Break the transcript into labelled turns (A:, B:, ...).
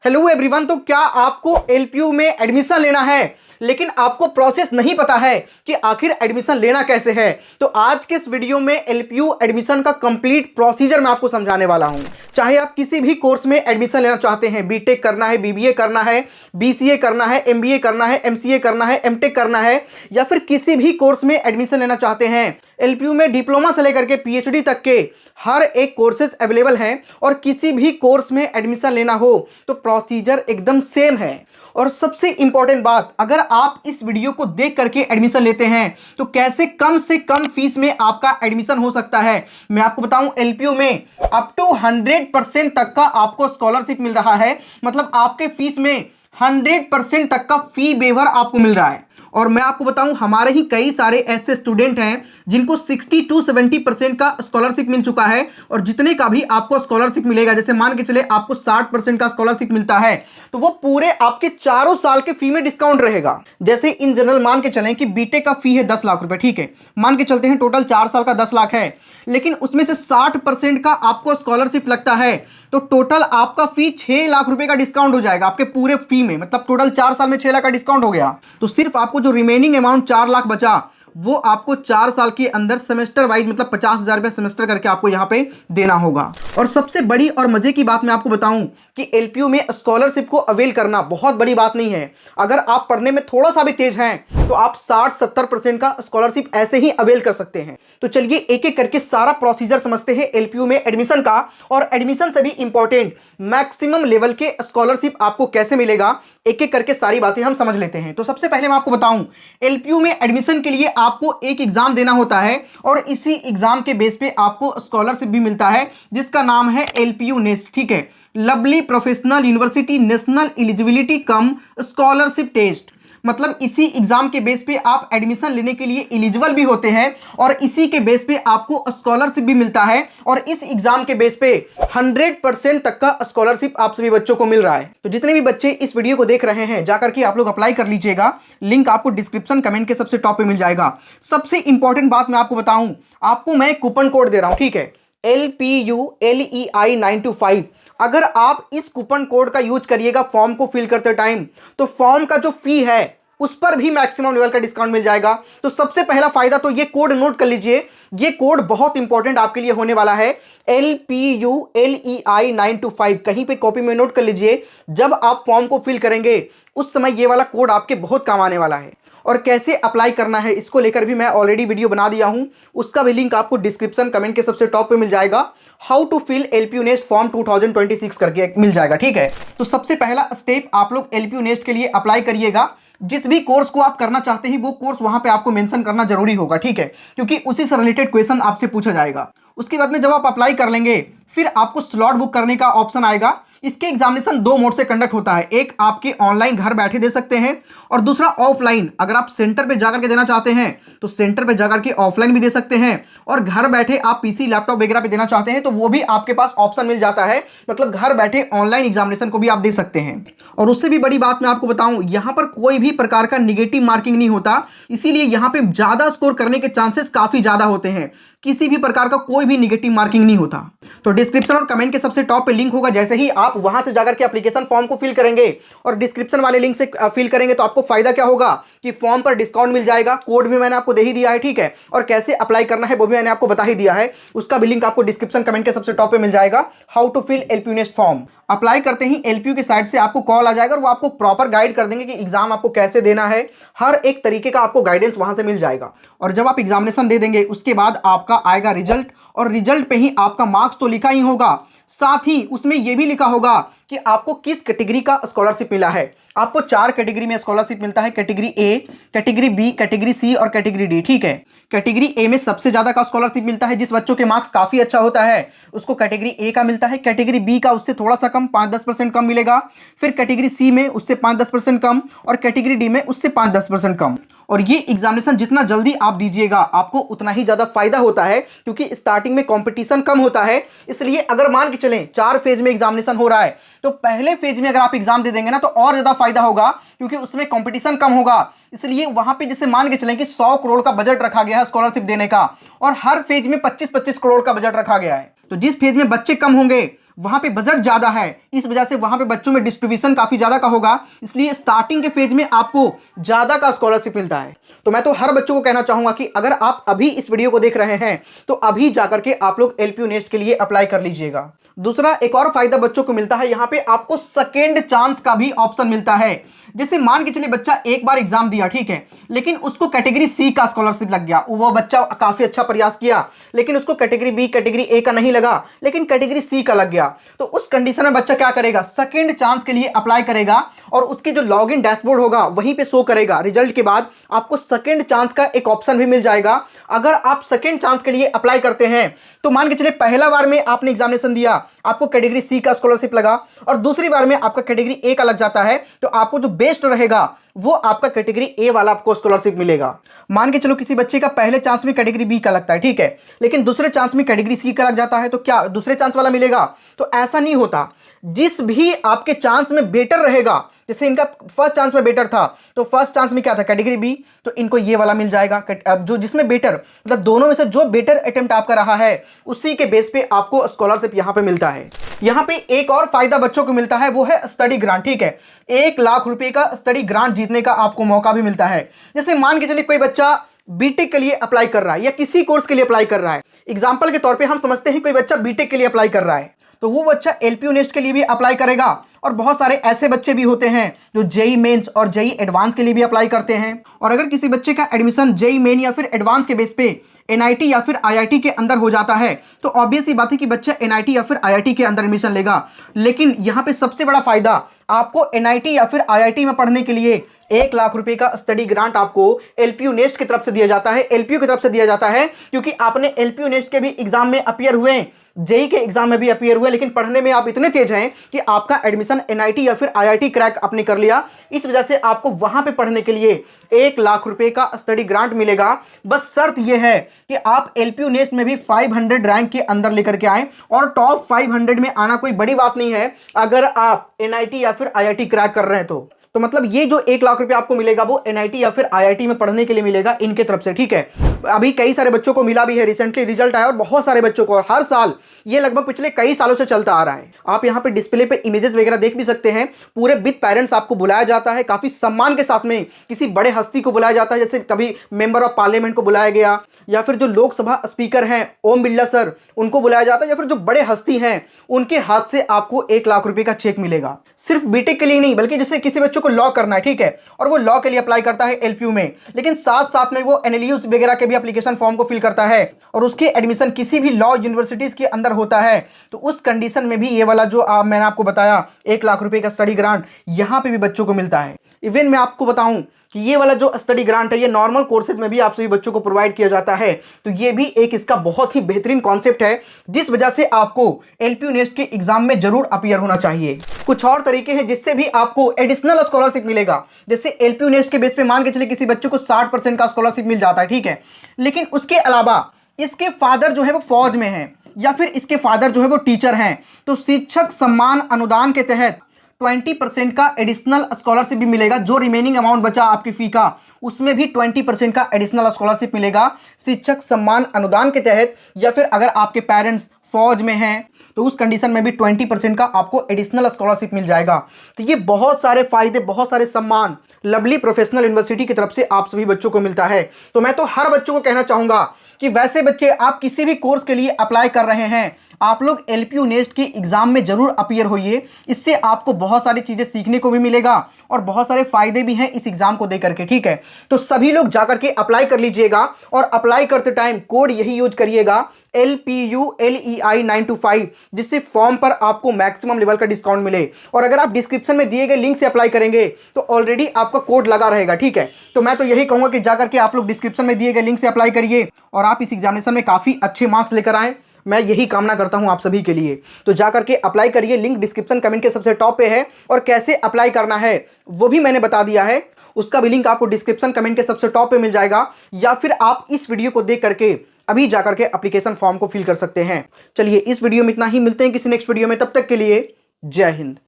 A: Hello everyone. तो क्या आपको एलपीयू में एडमिशन लेना है लेकिन आपको प्रोसेस नहीं पता है कि आखिर एडमिशन लेना कैसे है? तो आज के इस वीडियो में एलपीयू एडमिशन का कंप्लीट प्रोसीजर मैं आपको समझाने वाला हूं। चाहे आप किसी भी कोर्स में एडमिशन लेना चाहते हैं, बीटेक करना है, बीबीए करना है, बीसीए करना है, एमबीए करना है, एमसीए करना है, एमटेक करना है, या फिर किसी भी कोर्स में एडमिशन लेना चाहते हैं, एलपीयू में डिप्लोमा से लेकर के पीएचडी तक के हर एक कोर्सेज अवेलेबल हैं। और किसी भी कोर्स में एडमिशन लेना हो तो प्रोसीजर एकदम सेम है। और सबसे इंपॉर्टेंट बात, अगर आप इस वीडियो को देख करके एडमिशन लेते हैं तो कैसे कम से कम फीस में आपका एडमिशन हो सकता है। मैं आपको बताऊं, एलपीयू में अप टू 100% तक का आपको स्कॉलरशिप मिल रहा है। मतलब आपके फीस में 100% तक का फी वेवर आपको मिल रहा है। और मैं आपको बताऊं, हमारे ही कई सारे ऐसे स्टूडेंट हैं जिनको 60 to 70% का स्कॉलरशिप मिल चुका है। और जितने का भी आपको स्कॉलरशिप मिलेगा, जैसे मान के चले आपको 60% का स्कॉलरशिप मिलता है, तो वो पूरे आपके चारों साल के फी में डिस्काउंट रहेगा। जैसे इन जनरल मान के चलें कि बीटेक का फी है 10 लाख रुपए, ठीक है, मान के चलते हैं टोटल 4 साल का 10 लाख है, लेकिन उसमें से 60% का आपको स्कॉलरशिप लगता है, तो टोटल आपका फी 6 लाख रुपए का डिस्काउंट हो जाएगा आपके पूरे फी में। मतलब टोटल 4 साल में 6 लाख का डिस्काउंट हो गया। तो सिर्फ आपको जो रिमेनिंग अमाउंट 4 लाख बचा, वो आपको 4 साल के अंदर सेमेस्टर वाइज मतलब 50,000 रुपए सेमेस्टर करके आपको यहां पे देना होगा। और सबसे बड़ी और मजे की बात मैं आपको बताऊं कि एलपीयू में स्कॉलरशिप को अवेल करना बहुत बड़ी बात नहीं है। अगर आप पढ़ने में थोड़ा सा भी तेज हैं तो आप 60-70% का स्कॉलरशिप ऐसे ही अवेल कर सकते हैं। तो चलिए एक एक करके सारा प्रोसीजर समझते हैं एलपीयू में एडमिशन का। और एडमिशन से भी इंपॉर्टेंट मैक्सिमम लेवल के स्कॉलरशिप आपको कैसे मिलेगा, एक एक करके सारी बातें हम समझ लेते हैं। तो सबसे पहले मैं आपको बताऊं, एलपीयू में एडमिशन के लिए आपको एक एग्जाम देना होता है और इसी एग्जाम के बेस पे आपको स्कॉलरशिप भी मिलता है, जिसका नाम है एलपीयू नेस्ट, ठीक है, Lovely Professional University National Eligibility cum Scholarship Test. मतलब इसी एग्जाम के बेस पे आप एडमिशन लेने के लिए एलिजिबल भी होते हैं और इसी के बेस पे आपको स्कॉलरशिप भी मिलता है। और इस एग्जाम के बेस पे 100% तक का स्कॉलरशिप आप सभी बच्चों को मिल रहा है। तो जितने भी बच्चे इस वीडियो को देख रहे हैं, जाकर के आप लोग अप्लाई कर लीजिएगा। लिंक आपको डिस्क्रिप्शन कमेंट के सबसे टॉप पे मिल जाएगा। सबसे इंपॉर्टेंट बात मैं आपको बताऊं, आपको मैं कूपन कोड दे रहा हूं, ठीक है, LPULEI 925। अगर आप इस कूपन कोड का यूज करिएगा फॉर्म को फिल करते टाइम, तो फॉर्म का जो फी है उस पर भी मैक्सिमम लेवल का डिस्काउंट मिल जाएगा। तो सबसे पहला फायदा तो ये कोड नोट कर लीजिए, ये कोड बहुत इंपॉर्टेंट आपके लिए होने वाला है, LPULEI 925। कहीं पे कॉपी में नोट कर लीजिए, जब आप फॉर्म को फिल करेंगे उस समय ये वाला कोड आपके बहुत काम आने वाला है। और कैसे अप्लाई करना है इसको लेकर भी मैं ऑलरेडी वीडियो बना दिया हूं, उसका भी लिंक आपको डिस्क्रिप्शन कमेंट के सबसे टॉप पे मिल जाएगा। How to fill LPU NEST form 2026 करके मिल जाएगा, ठीक है। तो सबसे पहला स्टेप, आप लोग एलपीयू नेस्ट के लिए अप्लाई करिएगा। जिस भी कोर्स को आप करना चाहते हैं वो कोर्स वहां पे आपको मेंशन करना जरूरी होगा, ठीक है, क्योंकि उसी से रिलेटेड क्वेश्चन आपसे पूछा जाएगा। उसके बाद में जब आप अप्लाई कर लेंगे, फिर आपको स्लॉट बुक करने का ऑप्शन आएगा। इसके एग्जामिनेशन 2 मोड से कंडक्ट होता है, एक आपके ऑनलाइन घर बैठे दे सकते हैं और दूसरा ऑफलाइन। अगर आप सेंटर पे जाकर के देना चाहते हैं तो सेंटर पे जाकर के ऑफलाइन भी दे सकते हैं, और घर बैठे आप पीसी लैपटॉप वगैरह पे देना चाहते हैं तो वो भी आपके पास ऑप्शन मिल जाता है। मतलब घर बैठे ऑनलाइन एग्जामिनेशन को भी आप दे सकते हैं। और उससे भी बड़ी बात मैं आपको बताऊं, यहां पर कोई भी प्रकार का निगेटिव मार्किंग नहीं होता, इसीलिए यहां पे ज्यादा स्कोर करने के चांसेस काफी ज्यादा होते हैं। किसी भी प्रकार का कोई भी निगेटिव मार्किंग नहीं होता। तो डिस्क्रिप्शन और कमेंट के सबसे टॉप पे लिंक होगा, जैसे ही आप वहां से जाकर के एप्लीकेशन फॉर्म को फिल करेंगे और डिस्क्रिप्शन वाले लिंक से फिल करेंगे तो आपको फायदा क्या होगा कि फॉर्म पर डिस्काउंट मिल जाएगा। कोड भी मैंने आपको दे ही दिया है, ठीक है, और कैसे अप्लाई करना है वो भी मैंने आपको बता ही दिया है, उसका भी लिंक आपको डिस्क्रिप्शन कमेंट के सबसे टॉप पे मिल जाएगा। How to fill LPU NEST form. Apply करते ही एलपीयू की साइड से आपको कॉल आ जाएगा और वो आपको प्रॉपर गाइड कर देंगे कि एग्जाम आपको कैसे देना है। हर एक तरीके का आपको गाइडेंस वहां से मिल जाएगा। और जब आप एग्जामिनेशन दे देंगे उसके बाद आपका आएगा रिजल्ट, और रिजल्ट पे ही आपका मार्क्स तो लिखा ही होगा, साथ ही उसमें यह भी लिखा होगा कि आपको किस कैटेगरी का स्कॉलरशिप मिला है। आपको 4 कैटेगरी में स्कॉलरशिप मिलता है, category A, category B, category C और कैटेगरी डी, ठीक है। कैटेगरी ए में सबसे ज्यादा का स्कॉलरशिप मिलता है, जिस बच्चों के मार्क्स काफी अच्छा होता है उसको कैटेगरी ए का मिलता है। कैटेगरी बी का उससे थोड़ा सा कम, 5-10% कम मिलेगा। फिर कैटेगरी सी में उससे 5-10% कम, और कैटेगरी डी में उससे 5-10% कम। और ये एग्जामिनेशन जितना जल्दी आप दीजिएगा आपको उतना ही ज्यादा फायदा होता है, क्योंकि स्टार्टिंग में कंपटीशन कम होता है। इसलिए अगर मान के चलें 4 फेज में एग्जामिनेशन हो रहा है, तो पहले फेज में अगर आप एग्जाम दे देंगे ना तो और ज्यादा फायदा होगा, क्योंकि उसमें कंपटीशन कम होगा। इसलिए वहां पे जैसे मान के चलें कि 100 करोड़ का बजट रखा गया है स्कॉलरशिप देने का, और हर फेज में 25-25 करोड़ का बजट रखा गया है। तो जिस फेज में बच्चे कम होंगे वहां पे बजट ज़्यादा है, इस वजह से वहां पे बच्चों में डिस्ट्रीब्यूशन काफ़ी ज़्यादा का होगा, इसलिए स्टार्टिंग के फेज में आपको ज़्यादा का स्कॉलरशिप मिलता है। तो मैं तो हर बच्चों को कहना चाहूँगा कि अगर आप अभी इस वीडियो को देख रहे हैं तो अभी जाकर के आप लोग एलपीयू नेस्ट के लिए अप्लाई कर लीजिएगा। दूसरा एक और फायदा बच्चों को मिलता है, यहाँ पे आपको सेकेंड चांस का भी ऑप्शन मिलता है। जैसे मान के चलिए बच्चा एक बार एग्जाम दिया, ठीक है, लेकिन उसको कैटेगरी सी का स्कॉलरशिप लग गया, वो बच्चा काफी अच्छा प्रयास किया लेकिन उसको कैटेगरी बी कैटेगरी ए का नहीं लगा, लेकिन कैटेगरी सी का लग गया। तो उस कंडीशन में बच्चा क्या करेगा, सेकेंड चांस के लिए अप्लाई करेगा और उसकी जो लॉग इन डैशबोर्ड होगा वहीं पे शो करेगा। रिजल्ट के बाद आपको सेकेंड चांस का एक ऑप्शन भी मिल जाएगा। अगर आप सेकेंड चांस के लिए अप्लाई करते हैं तो मान के चलिए पहला बार में आपने एग्जामिनेशन दिया, आपको कैटेगरी सी का स्कॉलरशिप लगा और दूसरी बार में आपका कैटेगरी ए का लग जाता है, तो आपको जो बेस्ट रहेगा वो आपका कैटेगरी ए वाला आपको स्कॉलरशिप मिलेगा। मान के चलो किसी बच्चे का पहले चांस में कैटेगरी बी का लगता है, ठीक है, लेकिन दूसरे चांस में कैटेगरी सी का लग जाता है, तो क्या दूसरे चांस वाला मिलेगा? तो ऐसा नहीं होता। जिस भी आपके चांस में बेटर रहेगा, जैसे इनका फर्स्ट चांस में बेटर था तो फर्स्ट चांस में क्या था, कैटेगरी बी, तो इनको ये वाला मिल जाएगा। अब जो जिसमें बेटर मतलब दोनों में से जो बेटर अटेम्प्ट आपका रहा है उसी के बेस पे आपको स्कॉलरशिप यहाँ पे मिलता है। यहाँ पे एक और फायदा बच्चों को मिलता है, वो है स्टडी ग्रांट, ठीक है। 1 लाख रुपए का स्टडी ग्रांट जीतने का आपको मौका भी मिलता है। जैसे मान के चलिए कोई बच्चा बीटेक के लिए अप्लाई कर रहा है या किसी कोर्स के लिए अप्लाई कर रहा है, एग्जाम्पल के तौर पर हम समझते हैं कोई बच्चा बीटेक के लिए अप्लाई कर रहा है, तो वो बच्चा एलपीयू नेस्ट के लिए भी अप्लाई करेगा। और बहुत सारे ऐसे बच्चे भी होते हैं जो जेई मेंस और जेई एडवांस के लिए भी अप्लाई करते हैं। और अगर किसी बच्चे का एडमिशन जेई मेन या फिर एडवांस के बेस पे एनआईटी या फिर आईआईटी के अंदर हो जाता है तो ऑब्वियस ही बात है कि बच्चा एनआईटी या फिर आईआईटी के अंदर एडमिशन लेगा। लेकिन यहाँ पे सबसे बड़ा फायदा, आपको एनआईटी या फिर आईआईटी में पढ़ने के लिए 1 लाख रुपए का स्टडी ग्रांट आपको एलपीयू नेस्ट की तरफ से दिया जाता है। एलपीयू की तरफ से दिया जाता है क्योंकि आपने एलपीयू नेस्ट के भी एग्जाम में अपीयर हुए, जेई के एग्जाम में भी अपीयर हुए, लेकिन पढ़ने में आप इतने तेज हैं कि आपका एडमिशन एनआईटी या फिर आईआईटी क्रैक आपने कर लिया। इस वजह से आपको वहां पे पढ़ने के लिए 1 लाख रुपए का स्टडी ग्रांट मिलेगा। बस शर्त यह है कि आप एलपीयू नेस्ट में भी 500 रैंक के अंदर लेकर के आए, और टॉप 500 में आना कोई बड़ी बात नहीं है अगर आप एनआईटी या फिर आईआईटी क्रैक कर रहे हैं तो मतलब ये जो 1 लाख रुपए आपको मिलेगा वो एनआईटी या फिर आईआईटी में पढ़ने के लिए मिलेगा इनके तरफ से, ठीक है। अभी कई सारे बच्चों को मिला भी है, रिसेंटली रिजल्ट आया और बहुत सारे बच्चों को, और हर साल ये लगभग पिछले कई सालों से चलता आ रहा है। आप यहाँ पे डिस्प्ले पे इमेजेस वगैरह देख भी सकते हैं। पूरे विद पेरेंट्स आपको बुलाया जाता है, काफी सम्मान के साथ में किसी बड़े हस्ती को बुलाया जाता है, जैसे कभी मेंबर ऑफ पार्लियामेंट को बुलाया गया, या फिर जो लोकसभा स्पीकर हैं ओम बिरला सर उनको बुलाया जाता है, या फिर जो बड़े हस्ती हैं उनके हाथ से आपको 1 लाख रुपए का चेक मिलेगा। सिर्फ बीटेक के लिए नहीं, बल्कि जैसे किसी बच्चों को लॉ करना है, ठीक है, और वो लॉ के लिए अप्लाई करता है एलपीयू में, लेकिन साथ साथ में वो एनएलयूज वगैरह के भी एप्लीकेशन फॉर्म को फिल करता है और उसके एडमिशन किसी भी लॉ यूनिवर्सिटीज के अंदर होता है, तो उस कंडीशन में भी ये वाला जो मैंने आपको बताया 1 लाख रुपए का स्टडी ग्रांट यहाँ पे भी बच्चों को मिलता है। इवन मैं आपको बताऊं कि ये वाला जो स्टडी ग्रांट है ये नॉर्मल कोर्सेज में भी आप सभी बच्चों को प्रोवाइड किया जाता है, तो ये भी एक इसका बहुत ही बेहतरीन कॉन्सेप्ट है जिस वजह से आपको एलपीयू नेस्ट के एग्जाम में जरूर अपीयर होना चाहिए। कुछ और तरीके हैं जिससे भी आपको एडिशनल स्कॉलरशिप मिलेगा। जैसे एलपीयू नेस्ट के बेस पे मान के चले किसी बच्चे को 60% का स्कॉलरशिप मिल जाता है, ठीक है, लेकिन उसके अलावा इसके फादर जो है वो फौज में है या फिर इसके फादर जो है वो टीचर हैं, तो शिक्षक सम्मान अनुदान के तहत 20% का एडिशनल स्कॉलरशिप भी मिलेगा। जो रिमेनिंग अमाउंट बचा आपकी फी का उसमें भी 20% का एडिशनल स्कॉलरशिप मिलेगा शिक्षक सम्मान अनुदान के तहत, या फिर अगर आपके पेरेंट्स फौज में हैं तो उस कंडीशन में भी 20% का आपको एडिशनल स्कॉलरशिप मिल जाएगा। तो ये बहुत सारे फायदे, बहुत सारे सम्मान लवली प्रोफेशनल यूनिवर्सिटी की तरफ से आप सभी बच्चों को मिलता है। तो मैं तो हर बच्चों को कहना चाहूंगा कि वैसे बच्चे आप किसी भी कोर्स के लिए अप्लाई कर रहे हैं, आप लोग एलपीयू नेस्ट के एग्जाम में जरूर अपीयर होइए। इससे आपको बहुत सारी चीजें सीखने को भी मिलेगा और बहुत सारे फायदे भी हैं इस एग्जाम को देकर के, ठीक है। तो सभी लोग जाकर के अप्लाई कर लीजिएगा और अप्लाई करते टाइम कोड यही यूज करिएगा LPULEI 925, जिससे फॉर्म पर आपको मैक्सिमम लेवल का डिस्काउंट मिले। और अगर आप डिस्क्रिप्शन में दिए गए लिंक से अप्लाई करेंगे तो ऑलरेडी आपका कोड लगा रहेगा, ठीक है। तो मैं तो यही कहूंगा कि जाकर के आप लोग डिस्क्रिप्शन में दिए गए लिंक से अप्लाई करिए और आप इस एग्जामिनेशन में काफी अच्छे मार्क्स लेकर आए। मैं यही कामना करता हूं आप सभी के लिए। तो जाकर के अप्लाई करिए, लिंक डिस्क्रिप्शन कमेंट के सबसे टॉप पे है, और कैसे अप्लाई करना है वो भी मैंने बता दिया है, उसका भी लिंक आपको डिस्क्रिप्शन कमेंट के सबसे टॉप पे मिल जाएगा, या फिर आप इस वीडियो को देख करके अभी जाकर के एप्लीकेशन फॉर्म को फिल कर सकते हैं। चलिए इस वीडियो में इतना ही, मिलते हैं किसी नेक्स्ट वीडियो में, तब तक के लिए जय हिंद।